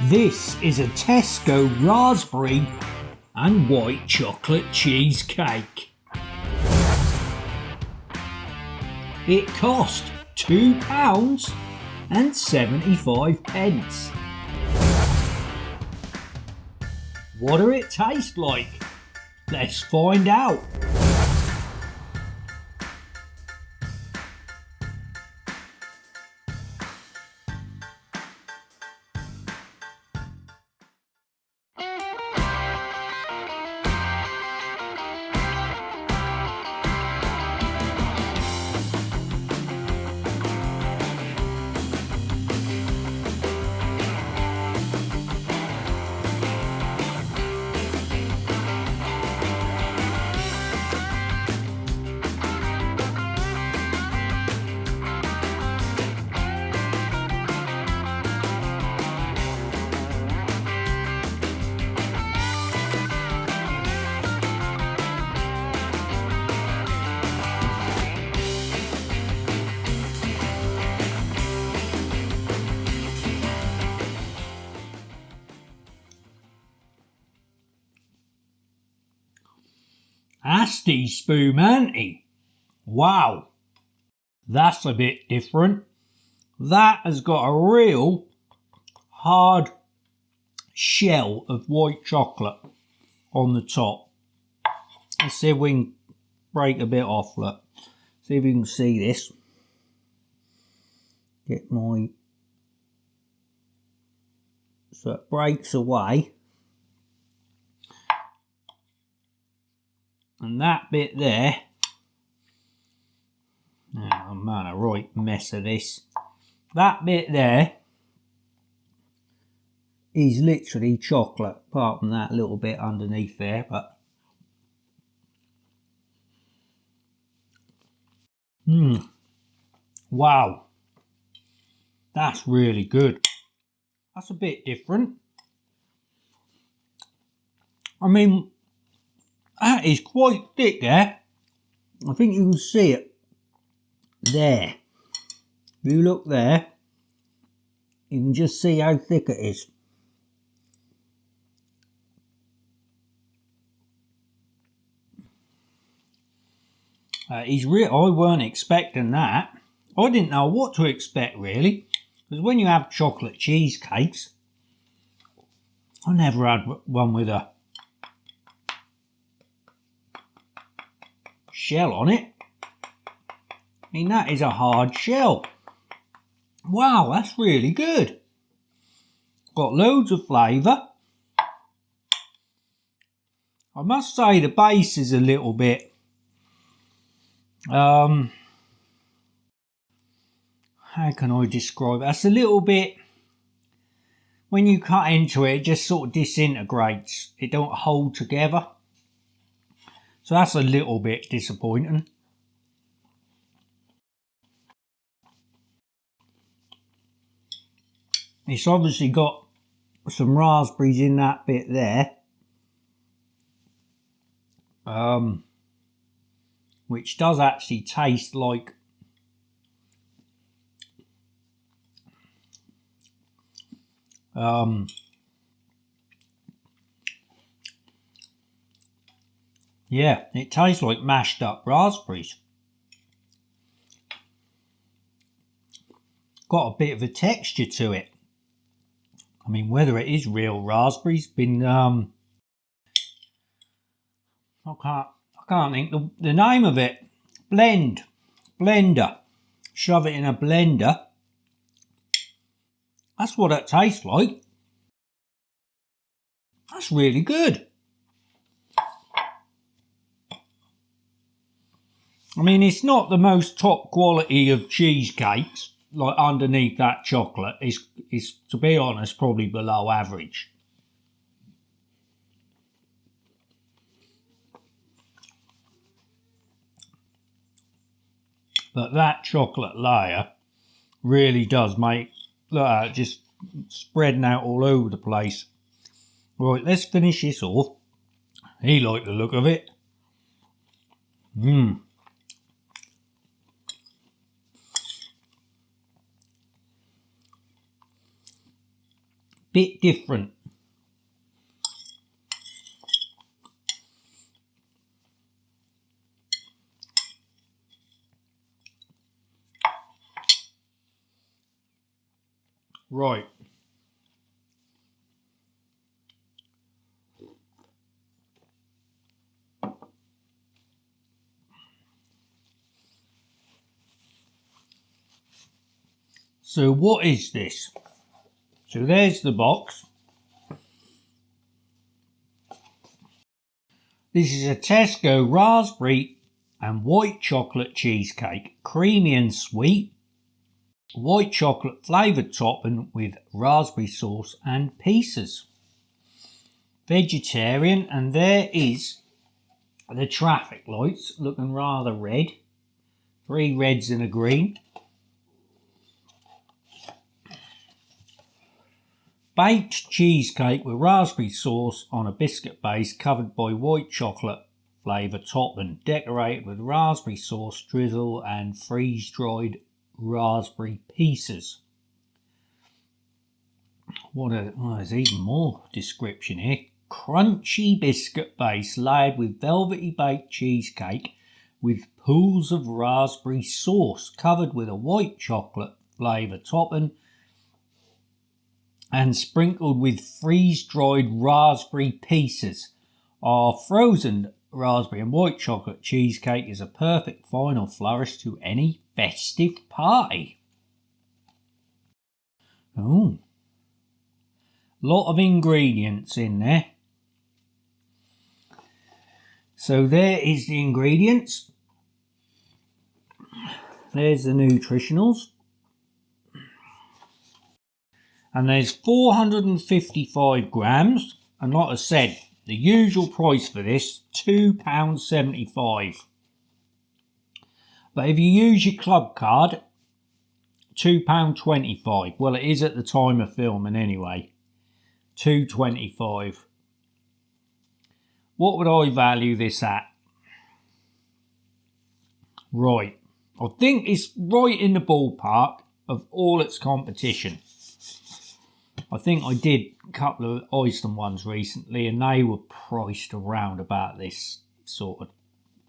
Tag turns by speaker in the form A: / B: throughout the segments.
A: This is a Tesco raspberry and white chocolate cheesecake. It cost £2.75. What do it taste like? Let's find out. Asti Spumante. Wow, that's a bit different. That has got a real hard shell of white chocolate on the top. Let's see if we can break a bit off. Look, see if you can see this. Get my, so it breaks away. And that bit there, oh man, a right mess of this. That bit there is literally chocolate, apart from that little bit underneath there, but wow, that's really good. That's a bit different. I mean, that is quite thick there. I think you can see it there. If you look there, you can just see how thick it is. I weren't expecting that. I didn't know what to expect really, because when you have chocolate cheesecakes, I never had one with a shell on it. I mean, that is a hard shell. Wow, that's really good. Got loads of flavour. I must say the base is a little bit how can I describe it? That's a little bit, when you cut into it, it just sort of disintegrates. It don't hold together. So that's a little bit disappointing. It's obviously got some raspberries in that bit there. Which does actually taste like yeah, it tastes like mashed up raspberries. Got a bit of a texture to it. I mean, whether it is real raspberries, I can't think the name of it. Blender. Shove it in a blender. That's what it tastes like. That's really good. I mean, it's not the most top quality of cheesecakes, like underneath that chocolate. It's to be honest, probably below average. But that chocolate layer really does make, look at it, just spreading out all over the place. Right, let's finish this off. He liked the look of it. bit different. Right. So what is this? So there's the box. This is a Tesco raspberry and white chocolate cheesecake, creamy and sweet, white chocolate flavoured topping with raspberry sauce and pieces. Vegetarian, and there is the traffic lights looking rather red. 3 reds and a green. Baked cheesecake with raspberry sauce on a biscuit base covered by white chocolate flavour topping, decorated with raspberry sauce drizzle and freeze-dried raspberry pieces. There's even more description here. Crunchy biscuit base laid with velvety baked cheesecake with pools of raspberry sauce covered with a white chocolate flavour topping and sprinkled with freeze-dried raspberry pieces. Our frozen raspberry and white chocolate cheesecake is a perfect final flourish to any festive party. Oh, lot of ingredients in there. So there is the ingredients. There's the nutritionals. And there's 455 grams. And like I said, the usual price for this, £2.75. But if you use your club card, £2.25. Well, it is at the time of filming anyway. £2.25. What would I value this at? Right. I think it's right in the ballpark of all its competition. I think I did a couple of Iceland ones recently and they were priced around about this sort of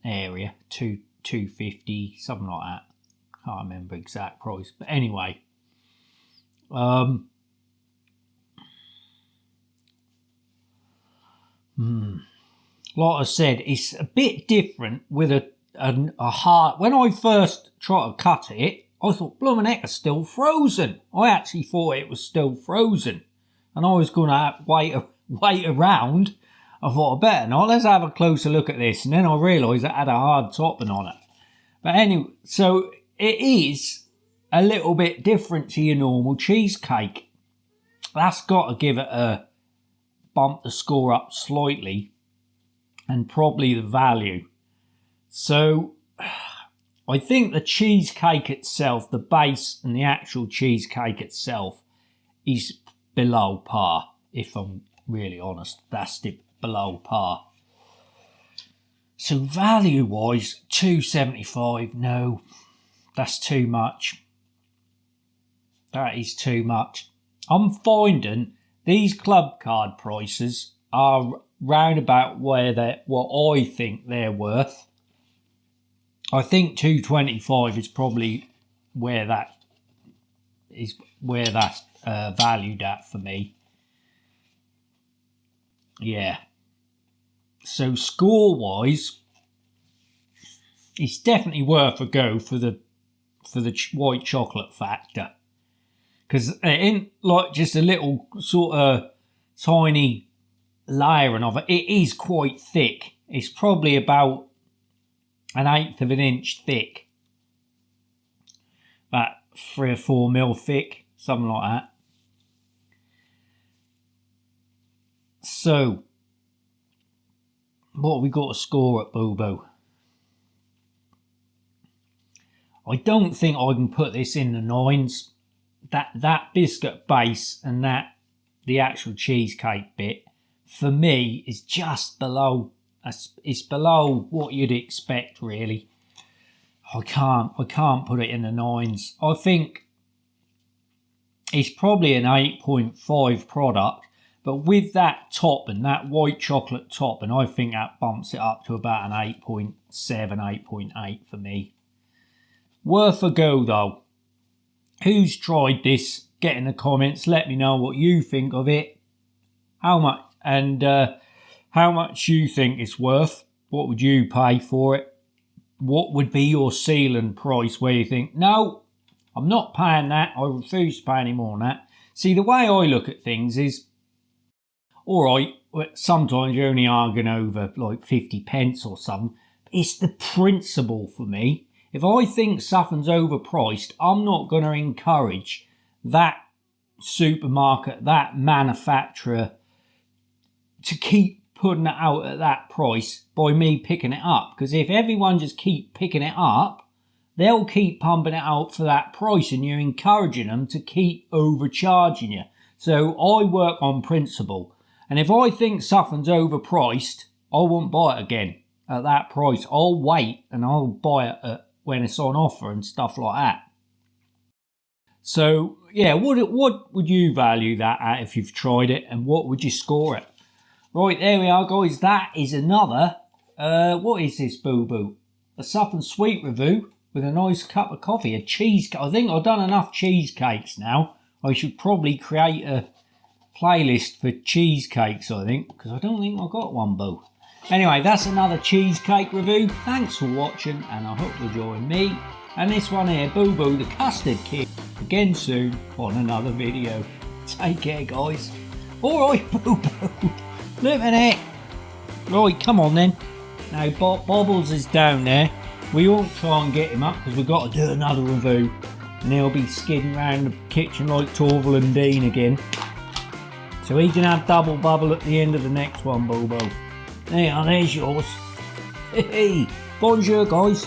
A: area, 250, something like that. Can't remember exact price, but anyway. Like I said, it's a bit different with a hard. When I first tried to cut it, I thought, blooming heck, it's still frozen. I actually thought it was still frozen. And I was going to wait around. I thought, I better not. Let's have a closer look at this. And then I realised it had a hard topping on it. But anyway, so it is a little bit different to your normal cheesecake. That's got to give it a bump the score up slightly. And probably the value. So I think the cheesecake itself, the base and the actual cheesecake itself is below par, if I'm really honest. That's below par. So value-wise, £2.75, no, that's too much. That is too much. I'm finding these club card prices are round about what I think they're worth. I think £2.25 is probably where that's valued at for me. Yeah. So score wise, it's definitely worth a go for the white chocolate factor, because it ain't like just a little sort of tiny layering of it. It is quite thick. It's probably about 1/8 of an inch thick, about 3 or 4 mil thick, something like that. So what have we got to score at Bobo? I don't think I can put this in the 9s. That biscuit base and the actual cheesecake bit for me is just below. It's below what you'd expect, really. I can't put it in the 9s. I think it's probably an 8.5 product, but with that top and that white chocolate top, and I think that bumps it up to about an 8.7, 8.8 for me. Worth a go though. Who's tried this? Get in the comments, let me know what you think of it. How much, and how much you think it's worth. What would you pay for it? What would be your ceiling price where you think, no, I'm not paying that, I refuse to pay any more than that. See, the way I look at things is, alright, sometimes you're only arguing over like 50 pence or something. It's the principle for me. If I think something's overpriced, I'm not going to encourage that supermarket, that manufacturer to keep putting it out at that price by me picking it up. Because if everyone just keep picking it up, they'll keep pumping it out for that price and you're encouraging them to keep overcharging you. So I work on principle. And if I think something's overpriced, I won't buy it again at that price. I'll wait and I'll buy it when it's on offer and stuff like that. So yeah, what would you value that at if you've tried it, and what would you score it? Right, there we are guys, that is another, what is this boo-boo? A something sweet review with a nice cup of coffee, a cheesecake. I think I've done enough cheesecakes now. I should probably create a playlist for cheesecakes, I think, because I don't think I've got one, boo. Anyway, that's another cheesecake review. Thanks for watching, and I hope you'll join me and this one here, Boo-Boo the Custard Kid, again soon on another video. Take care, guys. Alright, Boo-Boo. Look at it. Right, come on then. Now, Bobbles is down there. We won't try and get him up because we've got to do another review. And he'll be skidding around the kitchen like Torval and Dean again. So he can have double bubble at the end of the next one, Bobo. There, there's yours. Hey, bonjour, guys.